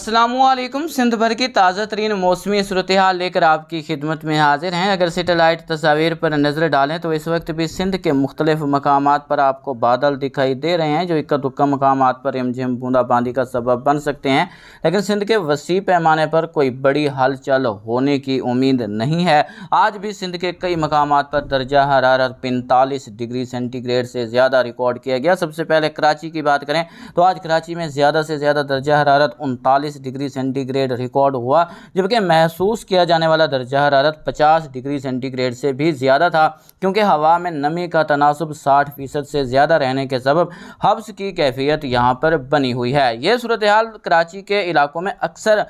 अस्सलामुअलैकुम। सिंध भर की ताज़ा तरीन मौसमी सूरत हाल लेकर आपकी खिदमत में हाजिर हैं। अगर सेटेलाइट तस्वीर पर नज़र डालें तो इस वक्त भी सिंध के मुख्तलिफ मकामात पर आपको बादल दिखाई दे रहे हैं, जो इक्का दुक्का मकामात पर रिमझिम बूंदाबांदी का सबब बन सकते हैं। लेकिन सिंध के वसी पैमाने पर कोई बड़ी हलचल होने की उम्मीद नहीं है। आज भी सिंध के कई मकामात पर दर्जा हरारत 45 डिग्री सेंटीग्रेड से ज़्यादा रिकॉर्ड किया गया। सबसे पहले कराची की बात करें तो आज कराची में ज़्यादा से ज़्यादा दर्जा हरारत 39 डिग्री सेंटीग्रेड रिकॉर्ड हुआ, जबकि महसूस किया जाने वाला दर्जा हरारत 50 डिग्री सेंटीग्रेड से भी ज़्यादा था, क्योंकि हवा में नमी का तनासुब 60% से ज़्यादा रहने के सबब हब्स की कैफियत यहाँ पर बनी हुई है। ये सूरत हाल कराची के इलाकों में अक्सर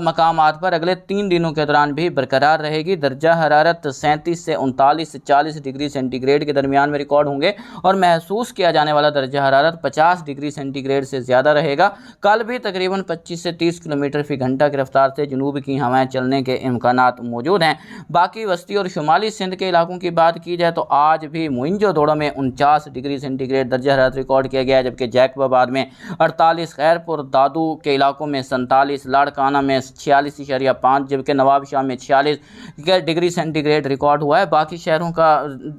मकामात पर अगले 3 दिनों के दौरान भी बरकरार रहेगी। दर्जा हरारत 37 से 39 से 40 डिग्री सेंटीग्रेड के दरमियान में रिकॉर्ड होंगे और महसूस किया जाने वाला दर्जा हरारत 50 डिग्री सेंटीग्रेड से ज़्यादा रहेगा। कल भी तकरीबन 25 से 30 किलोमीटर फी घंटा की रफ्तार से जनूब की हवाएं चलने के इम्कानात मौजूद हैं। बाकी वस्ती और शुमाली सिंध के इलाकों की बात की जाए तो आज भी मोइंजो दड़ो में 49 डिग्री सेंटीग्रेड दर्जा हरारत रिकॉर्ड किया गया है, जबकि जैकबाबाद में 48, खैरपुर दादू के इलाकों में 47, लाड़काना में 46.5, जबकि नवाब शाह में 46 डिग्री सेंटीग्रेड रिकॉर्ड हुआ है। बाकी शहरों का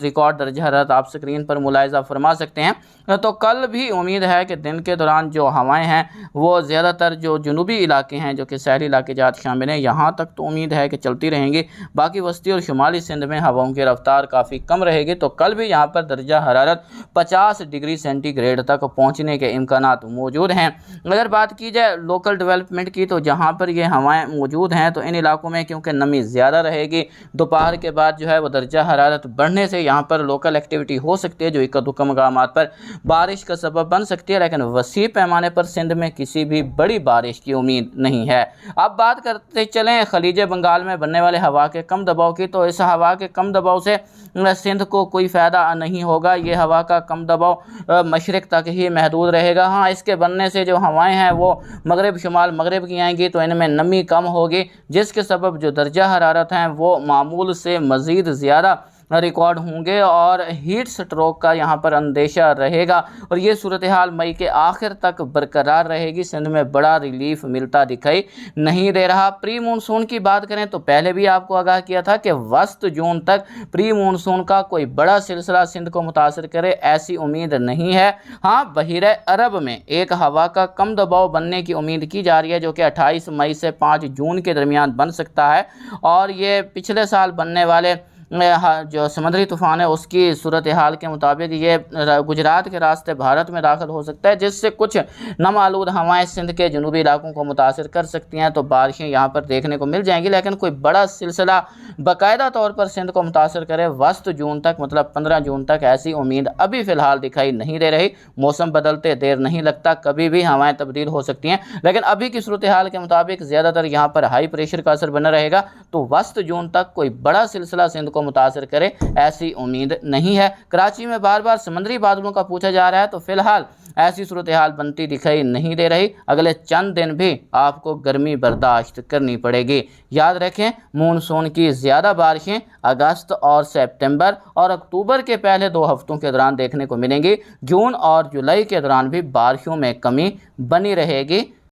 रिकॉर्ड दर्जा हरारत आप स्क्रीन पर मुलाहिजा फरमा सकते हैं। तो कल भी उम्मीद है कि दिन के दौरान जो हवाएं हैं वो ज़्यादातर जो जनूबी इलाके हैं, जो कि शहरी इलाके जात शामिल हैं, यहाँ तक तो उम्मीद है कि चलती रहेंगी। बाकी वस्ती और शुमाली सिंध में हवाओं की रफ्तार काफ़ी कम रहेगी। तो कल भी यहाँ पर दर्जा हरारत 50 डिग्री सेंटीग्रेड तक पहुँचने के इम्कानात मौजूद हैं। अगर बात की जाए लोकल डेवलपमेंट की, तो जहाँ पर ये हवाएँ मौजूद हैं तो इन इलाकों में क्योंकि नमी ज़्यादा रहेगी, दोपहर के बाद जो है वो दर्जा हरारत बढ़ने से यहाँ पर लोकल एक्टिविटी हो सकती है, जो इक्का दुक्का मकामात पर बारिश का सबब बन सकती है। लेकिन वसी पैमाने पर सिंध में किसी भी बड़ी बारिश की उम्मीद नहीं है। अब बात करते चलें खलीज बंगाल में बनने वाले हवा के कम दबाव की, तो इस हवा के कम दबाव से सिंध को कोई फ़ायदा नहीं होगा। ये हवा का कम दबाव मशरक़ तक ही महदूद रहेगा। हाँ, इसके बनने से जो हवाएं हैं वो मगरब शुमाल मगरब की आएंगी, तो इनमें नमी कम होगी, जिसके सबब जो दर्जा हरारत हैं वो मामूल से मज़ीद ज़्यादा रिकॉर्ड होंगे और हीट स्ट्रोक का यहाँ पर अंदेशा रहेगा। और ये सूरत हाल मई के आखिर तक बरकरार रहेगी। सिंध में बड़ा रिलीफ मिलता दिखाई नहीं दे रहा। प्री मानसून की बात करें तो पहले भी आपको आगाह किया था कि वस्त जून तक प्री मानसून का कोई बड़ा सिलसिला सिंध को मुतासर करे, ऐसी उम्मीद नहीं है। हाँ, बहिर अरब में एक हवा का कम दबाव बनने की उम्मीद की जा रही है, जो कि 28 मई से 5 जून के दरमियान बन सकता है। और ये पिछले साल बनने वाले जो समुद्री तूफ़ान है उसकी सूरत हाल के मुताबिक ये गुजरात के रास्ते भारत में दाखिल हो सकता है, जिससे कुछ नम आलूद हवाएं सिंध के जनूबी इलाकों को मुतासर कर सकती हैं। तो बारिशें यहाँ पर देखने को मिल जाएंगी, लेकिन कोई बड़ा सिलसिला बाकायदा तौर पर सिंध को मुतासर करे वस्त जून तक, मतलब 15 जून तक, ऐसी उम्मीद अभी फ़िलहाल दिखाई नहीं दे रही। मौसम बदलते देर नहीं लगता, कभी भी हवाएँ तब्दील हो सकती हैं, लेकिन अभी की सूरत हाल के मुताबिक ज़्यादातर यहाँ पर हाई प्रेशर का असर बना रहेगा। तो वस्त जून तक कोई बड़ा सिलसिला सिंध को मुतासर करे, ऐसी उम्मीद नहीं है। कराची में बार बार समुद्री बादलों का पूछा जा रहा है, तो फिलहाल ऐसी सूरत हाल बनती दिखाई नहीं दे रही। अगले चंद दिन भी आपको गर्मी बर्दाश्त करनी पड़ेगी। याद रखें, मानसून की ज़्यादा बारिशें अगस्त और सितंबर और अक्टूबर के पहले 2 हफ्तों के दौरान देखने को मिलेंगी। जून और जुलाई के दौरान भी बारिशों में कमी बनी रहेगी।